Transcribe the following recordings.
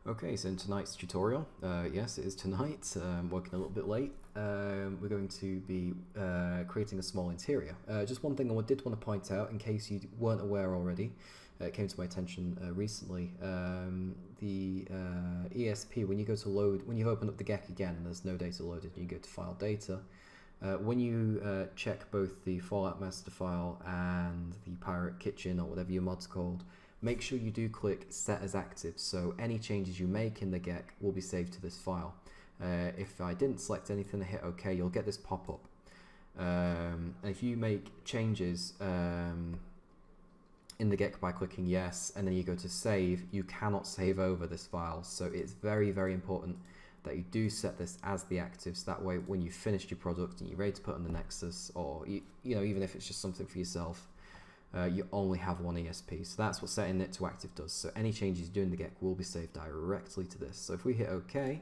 Okay, so in tonight's tutorial, yes, it is tonight, working a little bit late, we're going to be creating a small interior. Just one thing I did want to point out, in case you weren't aware already, it came to my attention recently, the ESP, when you go to load, when you open up the GECK again and there's no data loaded and you go to File Data, when you check both the Fallout master file and the Pirate Kitchen, or whatever your mod's called, make sure you do click Set as Active, so any changes you make in the GECK will be saved to this file. If I didn't select anything and hit OK, you'll get this pop-up. And if you make changes in the GECK by clicking Yes, and then you go to Save, you cannot save over this file. So it's very, very important that you do set this as the active, so that way when you've finished your product and you're ready to put on the Nexus, or you know, even if it's just something for yourself, you only have one ESP. So that's what setting it to active does. So any changes you do in the GECK will be saved directly to this. So if we hit OK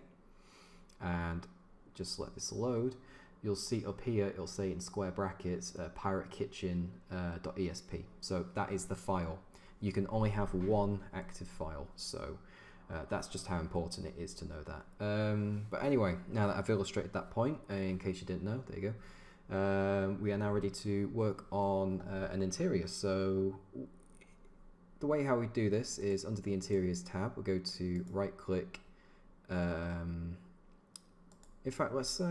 and just let this load, you'll see up here it'll say in square brackets piratekitchen.esp. So that is the file. You can only have one active file. So that's just how important it is to know that. But anyway, now that I've illustrated that point, in case you didn't know, there you go. We are now ready to work on an interior. So the way how we do this is under the Interiors tab, we'll go to right click. In fact, let's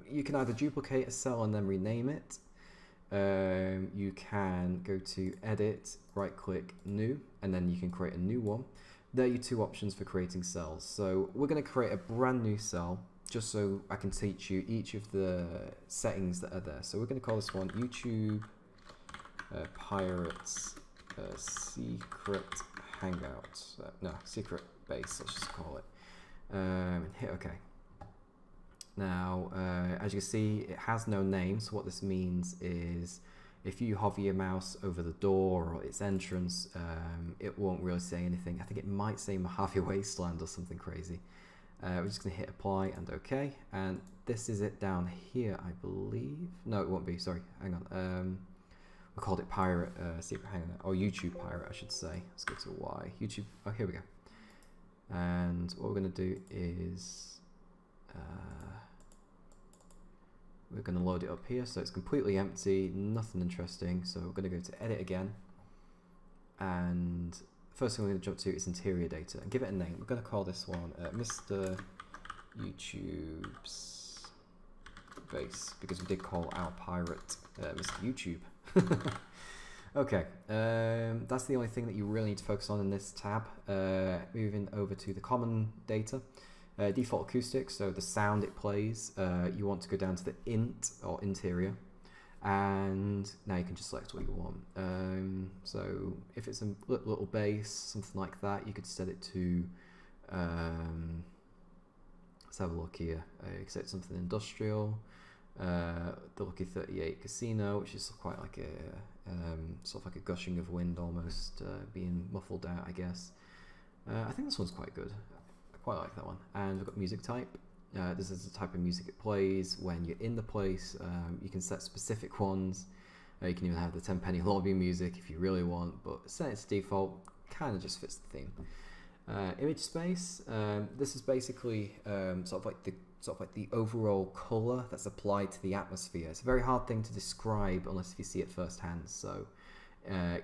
you can either duplicate a cell and then rename it. You can go to Edit, right click, New, and then you can create a new one. There are your two options for creating cells. So we're going to create a brand new cell, just so I can teach you each of the settings that are there. So we're going to call this one YouTube Pirates Secret Hangout. No, Secret Base, let's just call it. Hit OK. Now, as you can see, it has no name. So what this means is if you hover your mouse over the door or its entrance, it won't really say anything. I think it might say Mojave Wasteland or something crazy. We're just going to hit apply and OK, and this is it down here, I believe. No, it won't be, sorry, hang on. We called it Pirate Secret Hangout, or YouTube Pirate, I should say. Let's go to Y. YouTube, oh, here we go. And what we're going to do is we're going to load it up here, so it's completely empty, nothing interesting. So we're going to go to Edit again, and first thing we're going to jump to is interior data and give it a name. We're going to call this one Mr. YouTube's Base, because we did call our pirate Mr. YouTube. Okay, that's the only thing that you really need to focus on in this tab. Moving over to the common data. Default acoustics, so the sound it plays, you want to go down to the int or interior, and now you can just select what you want. So if it's a little bass, something like that, you could set it to, let's have a look here, you could set something industrial, the Lucky 38 Casino, which is quite like a, sort of like a gushing of wind almost, being muffled out, I guess. I think this one's quite good. Quite like that one. And we've got music type. This is the type of music it plays when you're in the place. You can set specific ones. You can even have the 10-penny lobby music if you really want, but set it to default, kind of just fits the theme. Image space. This is basically sort of like the overall color that's applied to the atmosphere. It's a very hard thing to describe unless if you see it firsthand. So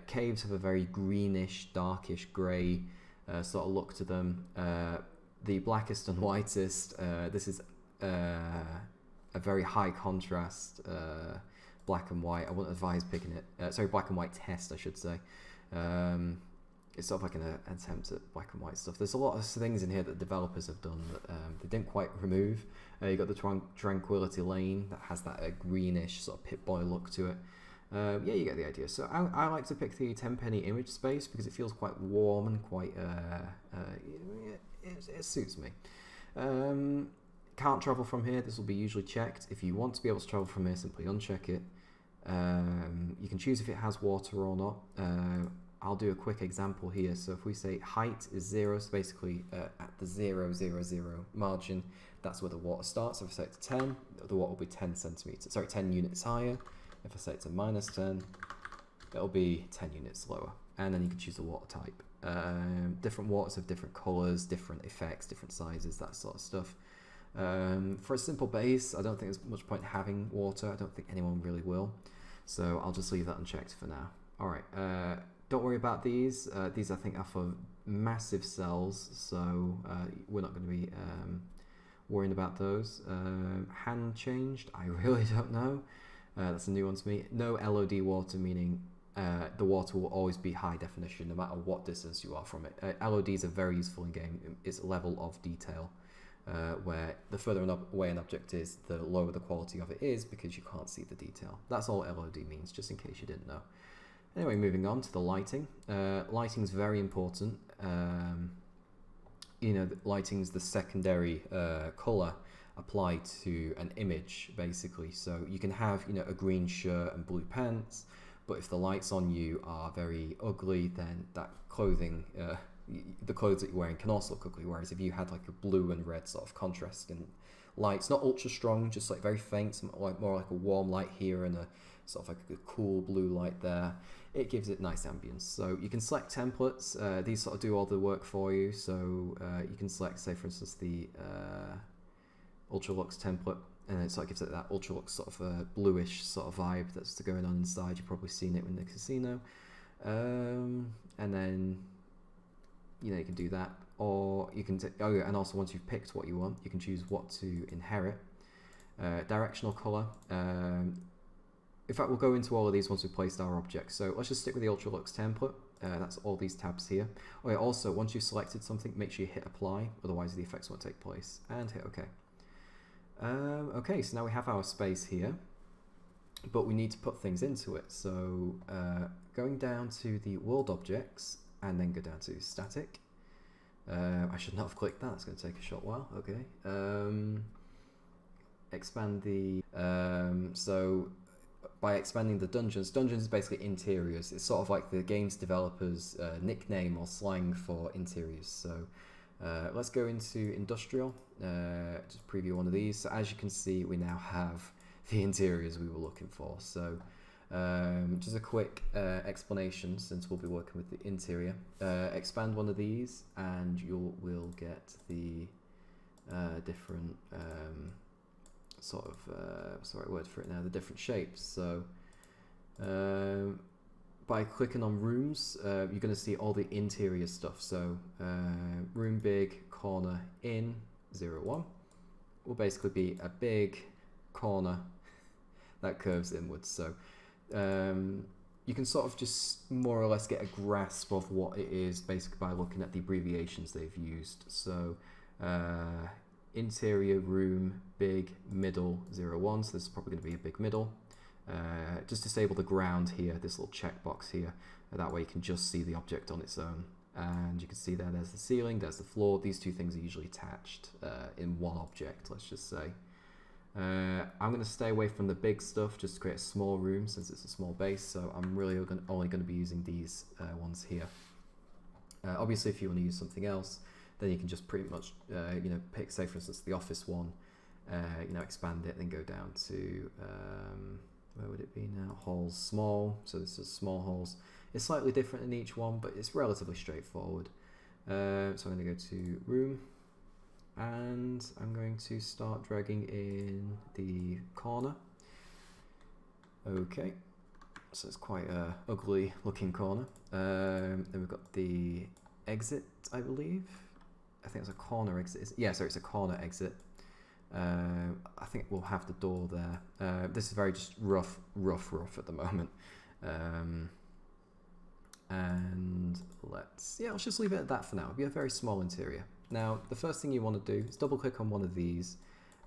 caves have a very greenish, darkish grey sort of look to them. The blackest and whitest, this is a very high contrast black and white. I wouldn't advise picking it, sorry, black and white test I should say. It's sort of like an attempt at black and white stuff. There's a lot of things in here that developers have done that they didn't quite remove. You've got the Tranquility Lane that has that greenish sort of Pip-Boy look to it. Yeah, you get the idea. So I like to pick the 10-penny image space because it feels quite warm and quite, it suits me. Can't travel from here. This will be usually checked. If you want to be able to travel from here, simply uncheck it. You can choose if it has water or not. I'll do a quick example here. So if we say height is 0, so basically at the 0, 0, 0 margin, that's where the water starts. If I set it to 10, the water will be 10 units higher. If I set it to -10, it'll be 10 units lower. And then you can choose the water type. Different waters have different colours, different effects, different sizes, that sort of stuff. For a simple base, I don't think there's much point having water. I don't think anyone really will. So I'll just leave that unchecked for now. Alright, don't worry about these. These I think are for massive cells, so we're not going to be worrying about those. Hand changed, I really don't know. That's a new one to me. No LOD water, meaning the water will always be high definition no matter what distance you are from it. LODs are very useful in game. It's a level of detail where the further away an object is, the lower the quality of it is because you can't see the detail. That's all LOD means, just in case you didn't know. Anyway, moving on to the lighting. Lighting is very important. You know, lighting is the secondary color applied to an image, basically. So you can have, you know, a green shirt and blue pants, but if the lights on you are very ugly, then that clothing, the clothes that you're wearing can also look ugly. Whereas if you had like a blue and red sort of contrast and lights, not ultra strong, just like very faint, like more like a warm light here and a sort of like a cool blue light there, it gives it nice ambience. So you can select templates. These sort of do all the work for you. So you can select, say for instance, the Ultralux template, and it sort of gives it that Ultralux sort of bluish sort of vibe that's going on inside. You've probably seen it in the casino. And then, you know, you can do that, or you can oh yeah, and also once you've picked what you want, you can choose what to inherit. Directional color. In fact, we'll go into all of these once we've placed our objects. So let's just stick with the Ultralux template. That's all these tabs here. Oh yeah, also once you've selected something, make sure you hit apply, otherwise the effects won't take place, and hit OK. Okay, so now we have our space here, but we need to put things into it. So going down to the world objects and then go down to static. I should not have clicked that, it's going to take a short while. Okay. Expand the, so by expanding the dungeons is basically interiors. It's sort of like the game's developers' nickname or slang for interiors. So let's go into industrial, just preview one of these. So as you can see, we now have the interiors we were looking for. So just a quick explanation, since we'll be working with the interior. Expand one of these and you will get the different sort of, what's the right word for it now, the different shapes. So by clicking on rooms, you're going to see all the interior stuff. So room big, corner in, 0, 1 will basically be a big corner that curves inwards. So you can sort of just more or less get a grasp of what it is basically by looking at the abbreviations they've used. So interior, room, big, middle, 0, 1, so this is probably going to be a big middle. Just disable the ground here, this little checkbox here, that way you can just see the object on its own. And you can see there's the ceiling, there's the floor. These two things are usually attached in one object, let's just say. I'm going to stay away from the big stuff just to create a small room since it's a small base, so I'm really only going to be using these ones here. Obviously if you want to use something else, then you can just pretty much you know, pick, say for instance the office one, you know, expand it, then go down to where would it be now, halls, small. So this is small halls. It's slightly different in each one, but it's relatively straightforward. So I'm going to go to room, and I'm going to start dragging in the corner. Okay, so it's quite a ugly looking corner. Then we've got the exit, I believe. I think it's a corner exit. Yeah, so it's a corner exit. I think we'll have the door there. This is very just rough at the moment. And let's just leave it at that for now. It'll be a very small interior. Now, the first thing you want to do is double click on one of these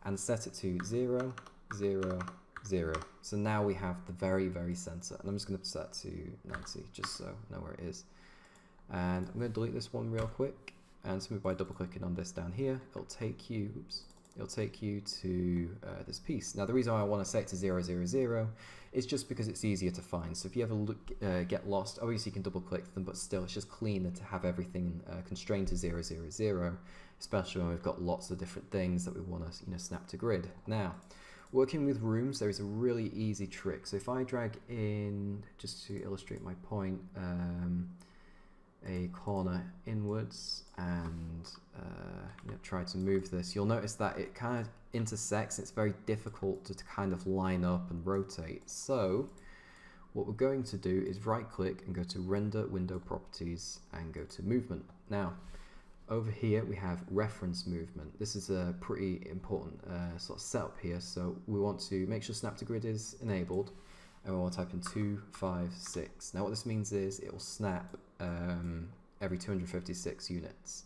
and set it to 0, 0, 0. So now we have the very, very center. And I'm just going to set to 90 just so I know where it is. And I'm going to delete this one real quick. And simply by double clicking on this down here, it'll take you, it'll take you to this piece. Now the reason why I want to set it to 0, 0, 0 is just because it's easier to find. So if you ever get lost, obviously you can double click them, but still it's just cleaner to have everything constrained to 0, 0, 0, especially when we've got lots of different things that we want to, you know, snap to grid. Now, working with rooms, there is a really easy trick. So if I drag in, just to illustrate my point, a corner inwards and try to move this, you'll notice that it kind of intersects. It's very difficult to kind of line up and rotate. So what we're going to do is right click and go to Render Window Properties and go to Movement. Now over here we have Reference Movement. This is a pretty important sort of setup here. So we want to make sure Snap to Grid is enabled, and we'll type in 256. Now what this means is it will snap every 256 units.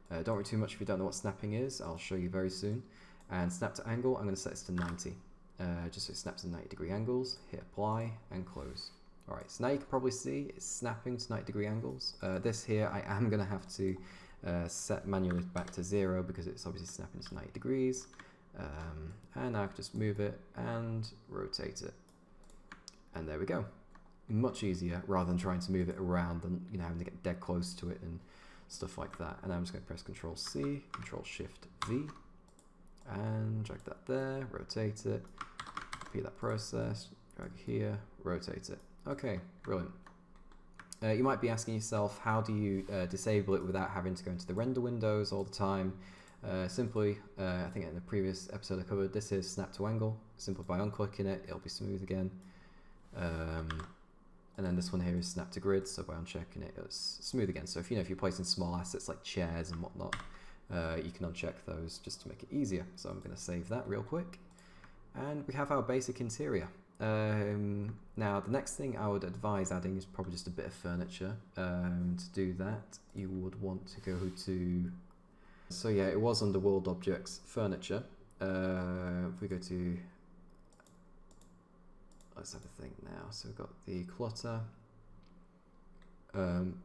Don't worry too much if you don't know what snapping is. I'll show you very soon. And snap to angle, I'm going to set this to 90. Just so it snaps in 90-degree angles. Hit apply and close. Alright, so now you can probably see it's snapping to 90-degree angles. This here I am going to have to set manually back to 0 because it's obviously snapping to 90 degrees. And now I can just move it and rotate it. And there we go. Much easier rather than trying to move it around and having to get dead close to it and stuff like that. And I'm just going to press Control C, Control Shift V, and drag that there, rotate it, repeat that process, drag here, rotate it. Okay, brilliant. You might be asking yourself, how do you disable it without having to go into the render windows all the time? Simply, I think in the previous episode I covered, this is snap to angle. Simply by unclicking it, it'll be smooth again. And then this one here is snap to grid, so by unchecking it, it's smooth again. So if if you're placing small assets like chairs and whatnot, you can uncheck those just to make it easier. So I'm going to save that real quick. And we have our basic interior. Now the next thing I would advise adding is probably just a bit of furniture. To do that, you would want to go to, so yeah, it was under World Objects, Furniture. If we go to, let's have a think now. So we've got the clutter. I'm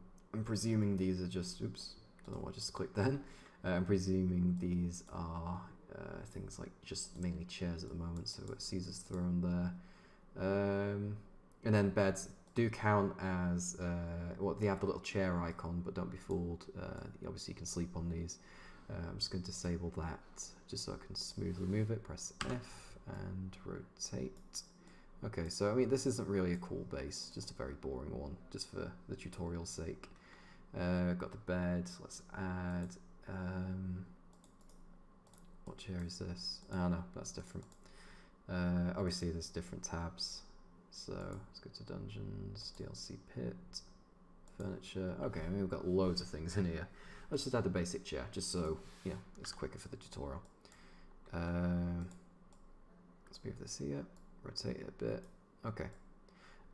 presuming these are just, oops, don't know what I just clicked then. I'm presuming these are things like just mainly chairs at the moment, so we've got Caesar's throne there. And then beds do count as, well, they have the little chair icon, but don't be fooled. Obviously you can sleep on these. I'm just going to disable that just so I can smoothly move it. Press F and rotate. Okay, so I mean, this isn't really a cool base, just a very boring one, just for the tutorial's sake. Got the bed, let's add, what chair is this? Oh no, that's different. Obviously there's different tabs, so let's go to Dungeons, DLC Pit, Furniture. Okay, I mean, we've got loads of things in here. Let's just add the basic chair, just so, it's quicker for the tutorial. Let's move this here. Rotate it a bit.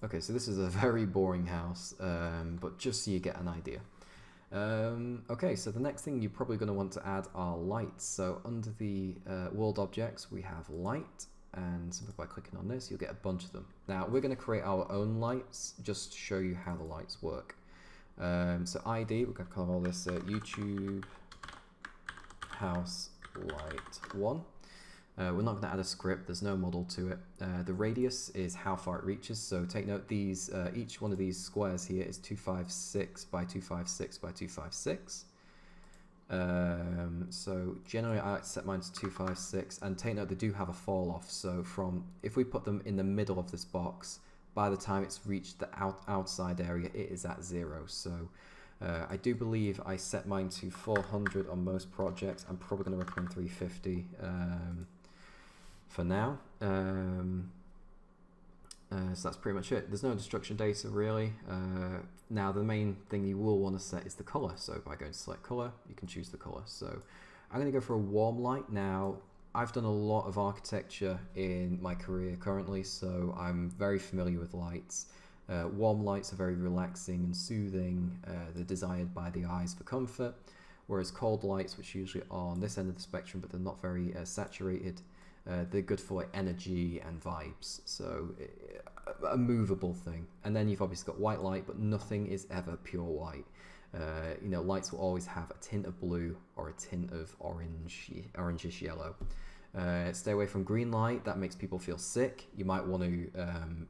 Okay, so this is a very boring house, but just so you get an idea. Okay, so the next thing you're probably going to want to add are lights. So under the world objects we have light, and simply by clicking on this you'll get a bunch of them. Now we're going to create our own lights just to show you how the lights work. So ID, we're going to call this YouTube House Light 1. We're not going to add a script, there's no model to it. The radius is how far it reaches, so take note these, each one of these squares here is 256 by 256 by 256. So generally I like to set mine to 256, and take note they do have a fall off, so if we put them in the middle of this box, by the time it's reached the outside area it is at 0. So I do believe I set mine to 400 on most projects. I'm probably going to recommend 350 for now. So that's pretty much it. There's no destruction data really. Now the main thing you will want to set is the color. So by going to select color, you can choose the color. So I'm going to go for a warm light. Now I've done a lot of architecture in my career currently, so I'm very familiar with lights. Warm lights are very relaxing and soothing. They're desired by the eyes for comfort, whereas cold lights, which usually are on this end of the spectrum but they're not very saturated, they're good for energy and vibes, so a movable thing. And then you've obviously got white light, but nothing is ever pure white. Lights will always have a tint of blue or a tint of orangish yellow. Stay away from green light, that makes people feel sick. You might want to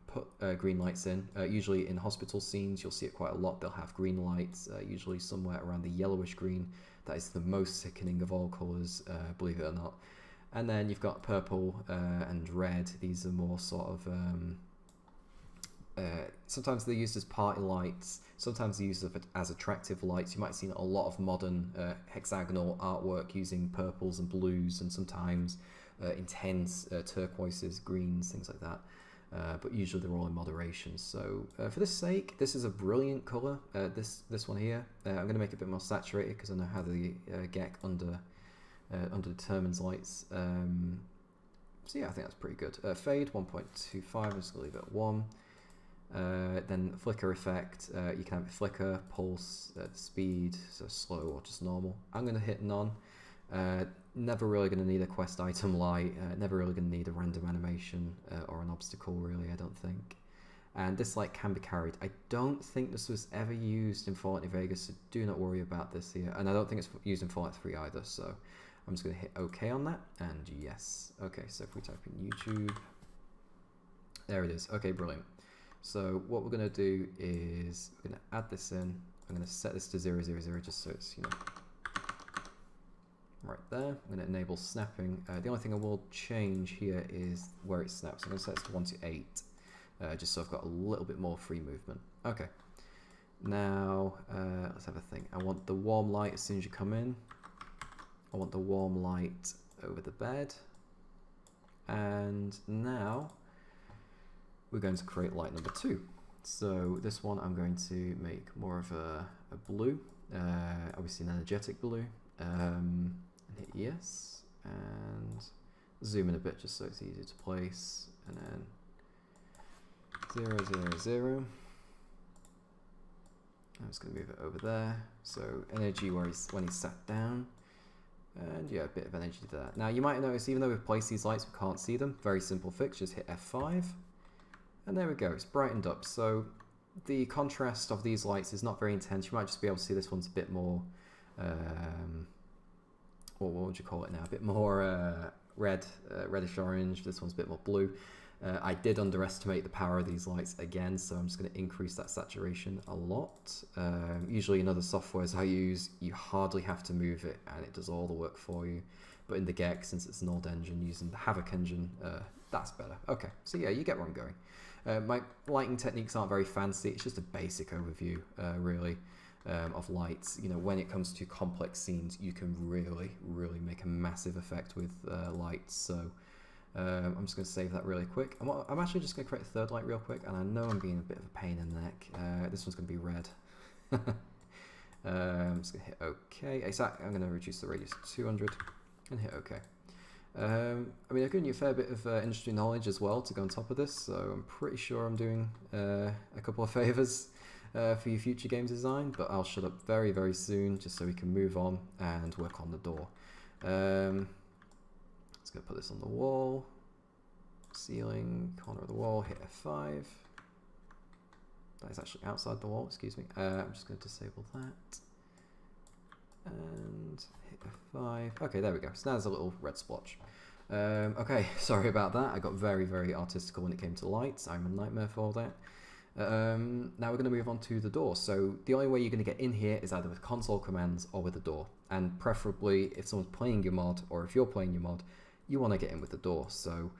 put green lights in. Usually in hospital scenes you'll see it quite a lot. They'll have green lights, usually somewhere around the yellowish green. That is the most sickening of all colours, believe it or not. And then you've got purple and red. These are more sort of sometimes they're used as party lights, sometimes they're used as attractive lights. You might have seen a lot of modern hexagonal artwork using purples and blues, and sometimes intense turquoises, greens, things like that. But usually they're all in moderation. So for this sake, this is a brilliant colour, this one here. I'm going to make it a bit more saturated because I know how the GECK underdetermines lights. So yeah, I think that's pretty good. Fade 1.25, I'm just going to leave it at 1. Then flicker effect, you can have it flicker, pulse, speed, so slow or just normal. I'm going to hit none. Never really going to need a quest item light, never really going to need a random animation or an obstacle really, I don't think. And this light can be carried. I don't think this was ever used in Fallout New Vegas, so do not worry about this here. And I don't think it's used in Fallout 3 either, so I'm just going to hit OK on that, and yes. Okay, so if we type in YouTube, there it is. Okay, brilliant. So what we're going to do is we're going to add this in. I'm going to set this to 000 just so it's, you know, right there. I'm going to enable snapping. The only thing I will change here is where it snaps. I'm going to set this to 1 to 8, just so I've got a little bit more free movement. Okay. Now, let's have a think. I want the warm light as soon as you come in. I want the warm light over the bed. And now we're going to create light number 2. So this one I'm going to make more of a blue, obviously an energetic blue. And hit yes, and zoom in a bit just so it's easier to place, and then 000 0. I'm just going to move it over there. So energy when he's sat down, and yeah, a bit of energy there. Now you might notice even though we've placed these lights, we can't see them. Very simple fix, just hit F5, and there we go. It's brightened up. So the contrast of these lights is not very intense. You might just be able to see this one's a bit more. Or what would you call it now? A bit more reddish orange. This one's a bit more blue. I did underestimate the power of these lights again, so I'm just going to increase that saturation a lot. Usually in other softwares I use, you hardly have to move it and it does all the work for you. But in the GECK, since it's an old engine using the Havoc engine, that's better. Okay, so yeah, you get where I'm going. My lighting techniques aren't very fancy. It's just a basic overview, really. Of lights. You know, when it comes to complex scenes, you can really make a massive effect with lights. So I'm just going to save that really quick. I'm actually just going to create a third light real quick, and I know I'm being a bit of a pain in the neck. This one's going to be red. I'm just going to hit OK. I'm going to reduce the radius to 200 and hit OK. I mean, I've given you a fair bit of industry knowledge as well to go on top of this, so I'm pretty sure I'm doing a couple of favours for your future game design, but I'll shut up very soon just so we can move on and work on the door. Let's go put this on the wall, ceiling, corner of the wall, hit F5. That is actually outside the wall, excuse me. I'm just going to disable that and hit F5. Okay, there we go. So now there's a little red splotch. Okay, sorry about that. I got very artistical when it came to lights. I'm a nightmare for that. Now we're going to move on to the door. So the only way you're going to get in here is either with console commands or with the door, and preferably if someone's playing your mod or if you're playing your mod, you want to get in with the door. So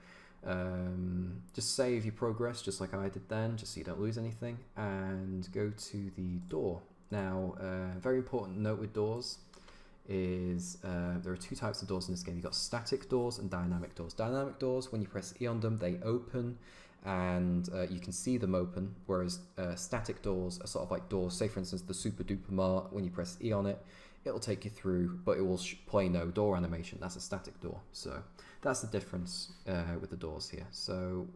just save your progress just like I did then, just so you don't lose anything, and go to the door. Now very important note with doors is there are 2 types of doors in this game. You've got static doors and dynamic doors. Dynamic doors, when you press E on them, they open and you can see them open, whereas static doors are sort of like doors. Say for instance the Super Duper Mart, when you press E on it, it'll take you through, but it will play no door animation. That's a static door. So that's the difference with the doors here. So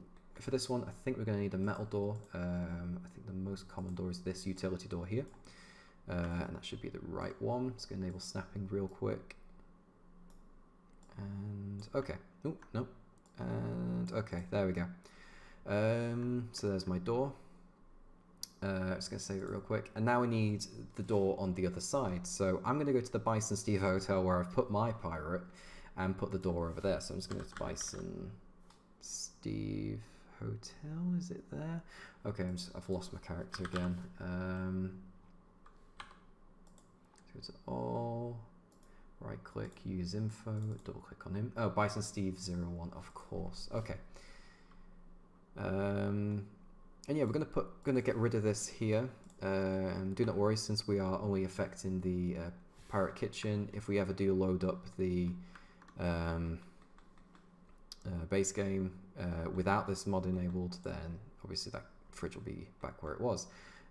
for this one, I think we're going to need a metal door. I think the most common door is this utility door here, and that should be the right one. It's going to enable snapping real quick. And okay, oh no, and okay, there we go. So there's my door. I'm just going to save it real quick. And now we need the door on the other side. So I'm going to go to the Bison Steve Hotel where I've put my pirate and put the door over there. So I'm just going to go to Bison Steve Hotel. Is it there? Okay, I've lost my character again. Go to all. Right click, use info, double click on him. Oh, Bison Steve 01, of course. Okay. And yeah, we're gonna get rid of this here. And do not worry, since we are only affecting the pirate kitchen, if we ever do load up the base game without this mod enabled, then obviously that fridge will be back where it was.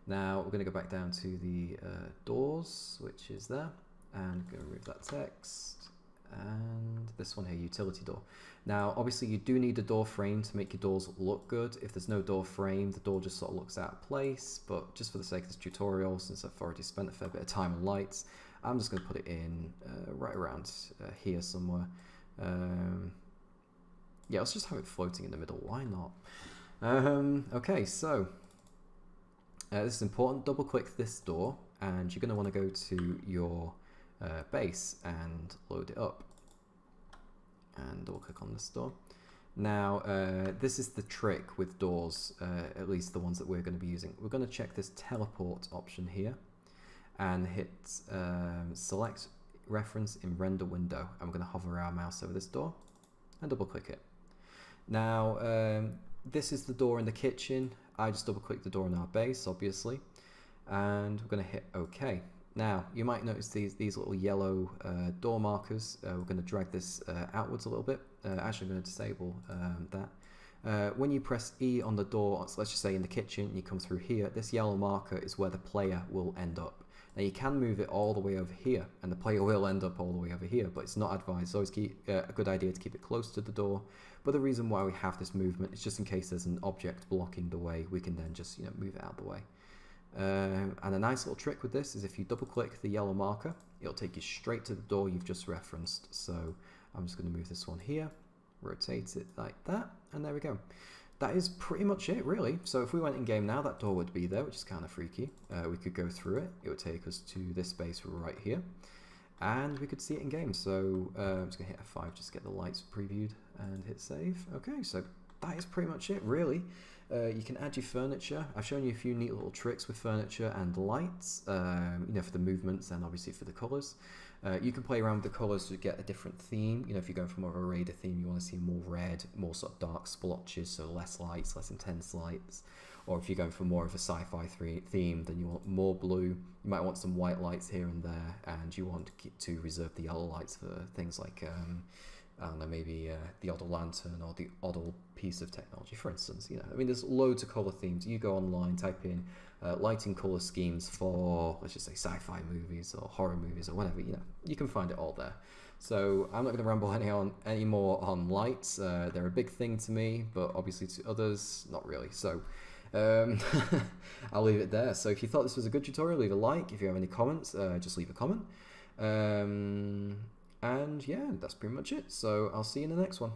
Now we're going to go back down to the doors, which is there, and going to remove that text, and this one here, utility door. Now obviously you do need a door frame to make your doors look good. If there's no door frame, the door just sort of looks out of place, but just for the sake of this tutorial, since I've already spent a fair bit of time on lights, I'm just going to put it in right around here somewhere. Yeah, let's just have it floating in the middle, why not? Okay, so this is important. Double click this door and you're going to want to go to your base and load it up, and double click on this door. Now this is the trick with doors, at least the ones that we're going to be using. We're going to check this teleport option here and hit select reference in render window, and we're going to hover our mouse over this door and double click it. Now this is the door in the kitchen. I just double click the door in our base, obviously, and we're going to hit OK. Now you might notice these little yellow door markers. We're going to drag this outwards a little bit. Actually, I'm going to disable that. When you press E on the door, so let's just say in the kitchen, you come through here, this yellow marker is where the player will end up. Now you can move it all the way over here, and the player will end up all the way over here, but it's not advised. It's always a good idea to keep it close to the door. But the reason why we have this movement is just in case there's an object blocking the way, we can then just move it out of the way. And a nice little trick with this is if you double click the yellow marker, it'll take you straight to the door you've just referenced. So I'm just going to move this one here, rotate it like that, and there we go. That is pretty much it, really. So if we went in game now, that door would be there, which is kind of freaky. We could go through it. It would take us to this space right here, and we could see it in game. So I'm just going to hit F5 just to get the lights previewed and hit save. Okay, so that is pretty much it, really. You can add your furniture. I've shown you a few neat little tricks with furniture and lights, for the movements and obviously for the colors. You can play around with the colors to get a different theme. If you're going for more of a Raider theme, you want to see more red, more sort of dark splotches, so less lights, less intense lights. Or if you're going for more of a sci-fi theme, then you want more blue. You might want some white lights here and there, and you want to reserve the yellow lights for things like I don't know, maybe the odd lantern or the odd piece of technology, for instance. I mean, there's loads of color themes. You go online, type in lighting color schemes for, let's just say, sci-fi movies or horror movies or whatever. You can find it all there. So I'm not going to ramble any more on lights. They're a big thing to me, but obviously to others, not really. So I'll leave it there. So if you thought this was a good tutorial, leave a like. If you have any comments, just leave a comment. And yeah, that's pretty much it. So I'll see you in the next one.